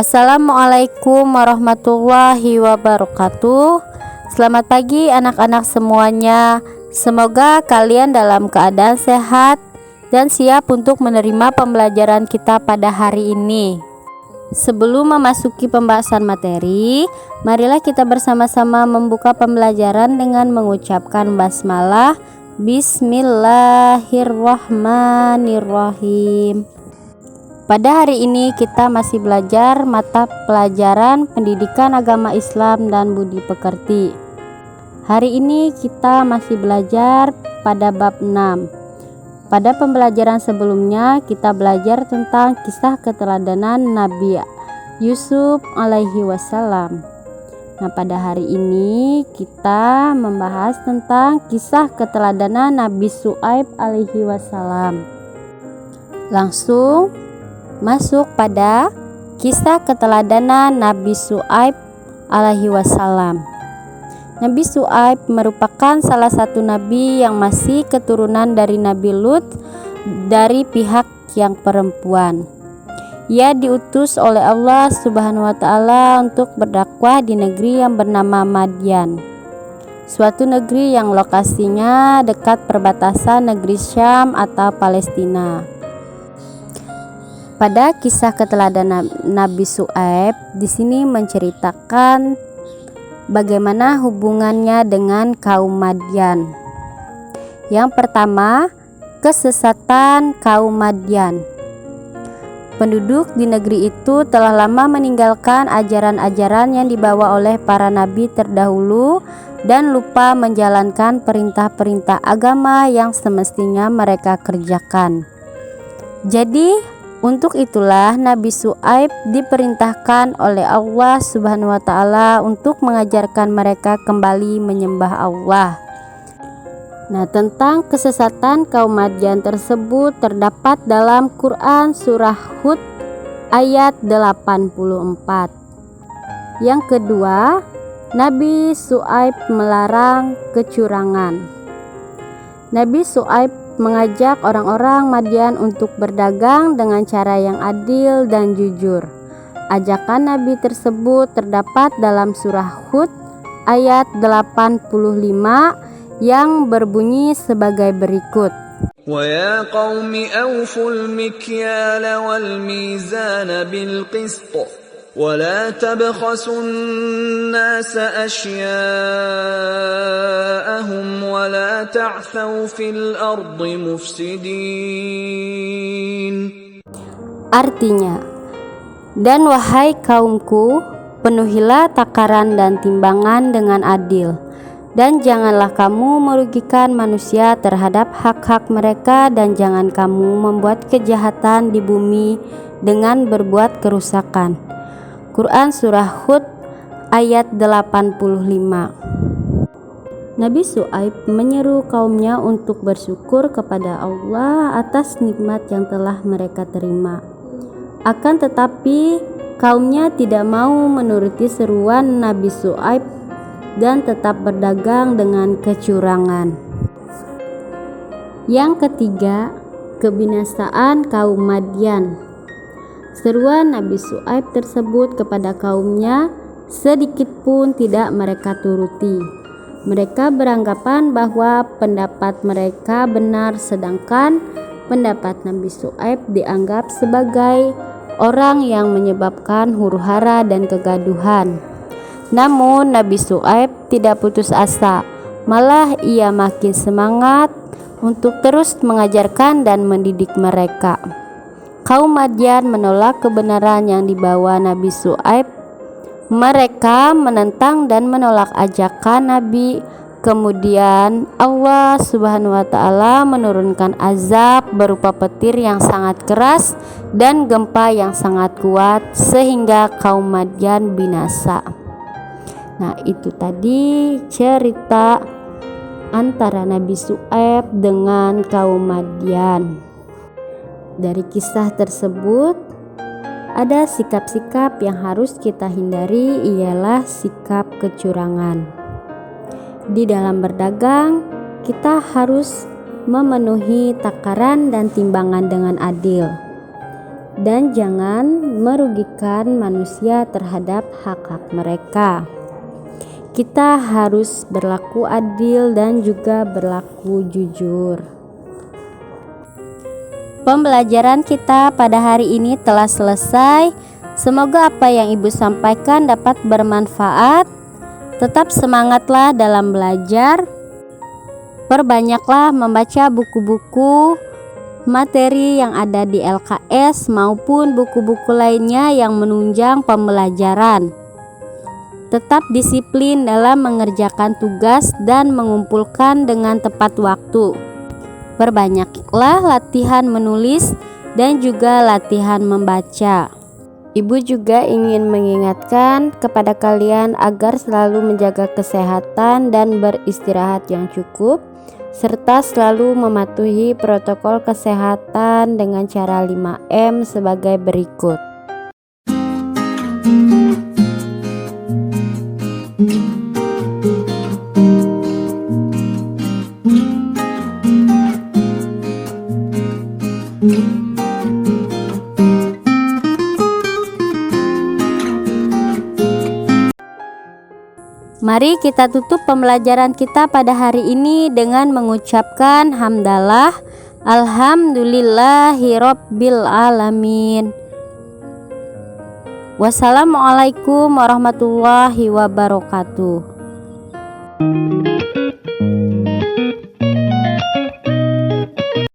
Assalamualaikum warahmatullahi wabarakatuh. Selamat pagi anak-anak semuanya. Semoga kalian dalam keadaan sehat dan siap untuk menerima pembelajaran kita pada hari ini. Sebelum memasuki pembahasan materi, marilah kita bersama-sama membuka pembelajaran dengan mengucapkan basmalah. Bismillahirrahmanirrahim. Pada hari ini kita masih belajar mata pelajaran Pendidikan Agama Islam dan Budi Pekerti. Hari ini kita masih belajar pada bab 6. Pada pembelajaran sebelumnya kita belajar tentang kisah keteladanan Nabi Yusuf alaihi wasallam. Nah, pada hari ini kita membahas tentang kisah keteladanan Nabi Syuaib alaihi wasallam. Langsung masuk pada kisah keteladanan Nabi Syuaib alaihi wasallam. Nabi Syuaib merupakan salah satu nabi yang masih keturunan dari Nabi Lut dari pihak yang perempuan. Ia diutus oleh Allah Subhanahu wa taala untuk berdakwah di negeri yang bernama Madyan, suatu negeri yang lokasinya dekat perbatasan negeri Syam atau Palestina. Pada kisah keteladanan Nabi Syuaib di sini menceritakan bagaimana hubungannya dengan kaum Madyan. Yang pertama, kesesatan kaum Madyan. Penduduk di negeri itu telah lama meninggalkan ajaran-ajaran yang dibawa oleh para nabi terdahulu dan lupa menjalankan perintah-perintah agama yang semestinya mereka kerjakan. Jadi untuk itulah Nabi Syuaib diperintahkan oleh Allah Subhanahu wa taala untuk mengajarkan mereka kembali menyembah Allah. Nah, tentang kesesatan kaum Madyan tersebut terdapat dalam Quran surah Hud ayat 84. Yang kedua, Nabi Syuaib melarang kecurangan. Nabi Syuaib mengajak orang-orang Madyan untuk berdagang dengan cara yang adil dan jujur. Ajakan Nabi tersebut terdapat dalam surah Hud ayat 85 yang berbunyi sebagai berikut. وَيَا قَوْمِ أَوْفُوا الْمِكْيَالَ وَالْمِيزَانَ بِالْقِسْطِ ولا تبخسوا الناس أشياءهم ولا تعثوا في الأرض مفسدين. Artinya, dan wahai kaumku, penuhilah takaran dan timbangan dengan adil, dan janganlah kamu merugikan manusia terhadap hak-hak mereka, dan jangan kamu membuat kejahatan di bumi dengan berbuat kerusakan. Quran surah Hud ayat 85. Nabi Syuaib menyeru kaumnya untuk bersyukur kepada Allah atas nikmat yang telah mereka terima. Akan tetapi kaumnya tidak mau menuruti seruan Nabi Syuaib dan tetap berdagang dengan kecurangan. Yang ketiga, kebinasaan kaum Madyan. Seruan Nabi Syuaib tersebut kepada kaumnya sedikit pun tidak mereka turuti. Mereka beranggapan bahwa pendapat mereka benar, sedangkan pendapat Nabi Syuaib dianggap sebagai orang yang menyebabkan huru-hara dan kegaduhan. Namun Nabi Syuaib tidak putus asa, malah ia makin semangat untuk terus mengajarkan dan mendidik mereka. Kaum Madyan menolak kebenaran yang dibawa Nabi Syuaib. Mereka menentang dan menolak ajakan Nabi. Kemudian Allah Subhanahu wa taala menurunkan azab berupa petir yang sangat keras dan gempa yang sangat kuat sehingga kaum Madyan binasa. Nah, itu tadi cerita antara Nabi Syuaib dengan kaum Madyan. Dari kisah tersebut ada sikap-sikap yang harus kita hindari, ialah sikap kecurangan. Di dalam berdagang kita harus memenuhi takaran dan timbangan dengan adil. dan jangan merugikan manusia terhadap hak-hak mereka. Kita harus berlaku adil dan juga berlaku jujur. Pembelajaran kita pada hari ini telah selesai. Semoga apa yang Ibu sampaikan dapat bermanfaat. Tetap semangatlah dalam belajar. Perbanyaklah membaca buku-buku materi yang ada di LKS maupun buku-buku lainnya yang menunjang pembelajaran. Tetap disiplin dalam mengerjakan tugas dan mengumpulkan dengan tepat waktu. Perbanyaklah latihan menulis dan juga latihan membaca. Ibu juga ingin mengingatkan kepada kalian agar selalu menjaga kesehatan dan beristirahat yang cukup, serta selalu mematuhi protokol kesehatan dengan cara 5M sebagai berikut. Mari kita tutup pembelajaran kita pada hari ini dengan mengucapkan hamdalah alhamdulillahirabbil alamin. Wassalamualaikum warahmatullahi wabarakatuh.